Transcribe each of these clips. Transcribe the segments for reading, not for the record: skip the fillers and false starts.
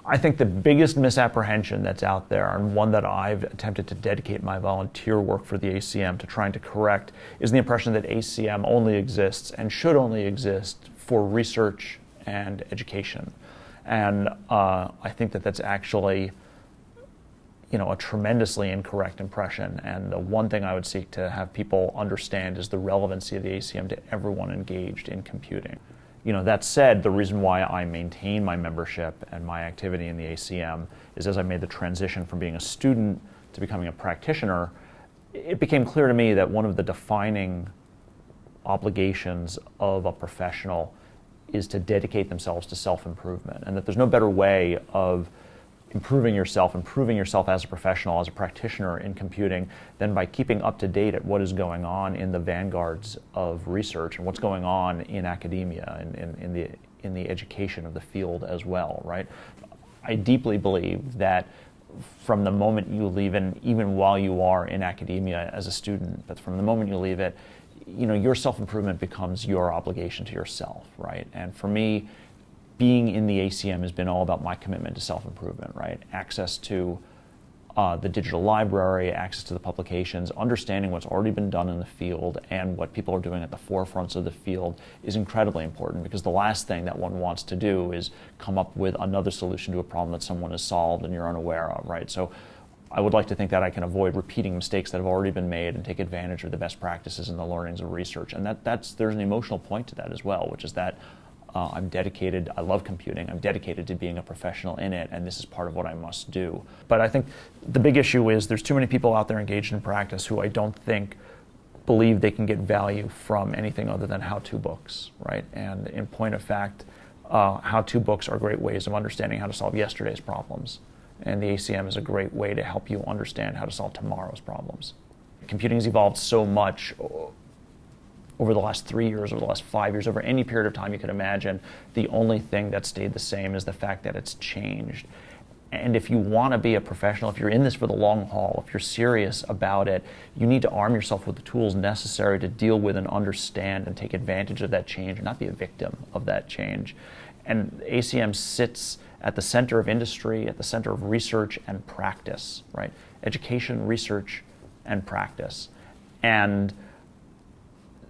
I think the biggest misapprehension that's out there, and one that I've attempted to dedicate my volunteer work for the ACM to trying to correct, is the impression that ACM only exists and should only exist for research and education. And I think that that's actually, a tremendously incorrect impression. And the one thing I would seek to have people understand is the relevancy of the ACM to everyone engaged in computing. That said, the reason why I maintain my membership and my activity in the ACM is as I made the transition from being a student to becoming a practitioner, it became clear to me that one of the defining obligations of a professional is to dedicate themselves to self-improvement, and that there's no better way of improving yourself as a professional, as a practitioner in computing, than by keeping up to date at what is going on in the vanguards of research and what's going on in academia and in the education of the field as well, right? I deeply believe that from the moment you leave, and even while you are in academia as a student, but from the moment you leave it, your self-improvement becomes your obligation to yourself, right? And for me, being in the ACM has been all about my commitment to self-improvement, right? Access to the digital library, access to the publications, understanding what's already been done in the field and what people are doing at the forefronts of the field is incredibly important, because the last thing that one wants to do is come up with another solution to a problem that someone has solved and you're unaware of, right? So I would like to think that I can avoid repeating mistakes that have already been made and take advantage of the best practices and the learnings of research. And there's an emotional point to that as well, which is that I'm dedicated, I love computing, I'm dedicated to being a professional in it, and this is part of what I must do. But I think the big issue is there's too many people out there engaged in practice who I don't think believe they can get value from anything other than how-to books, right? And in point of fact, how-to books are great ways of understanding how to solve yesterday's problems. And the ACM is a great way to help you understand how to solve tomorrow's problems. Computing has evolved so much over the last 3 years, over the last 5 years, over any period of time you could imagine. The only thing that stayed the same is the fact that it's changed. And if you want to be a professional, if you're in this for the long haul, if you're serious about it, you need to arm yourself with the tools necessary to deal with and understand and take advantage of that change and not be a victim of that change. And ACM sits at the center of industry, at the center of research and practice, right? Education, research, and practice. And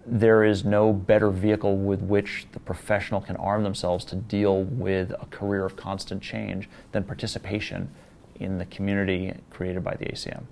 there is no better vehicle with which the professional can arm themselves to deal with a career of constant change than participation in the community created by the ACM.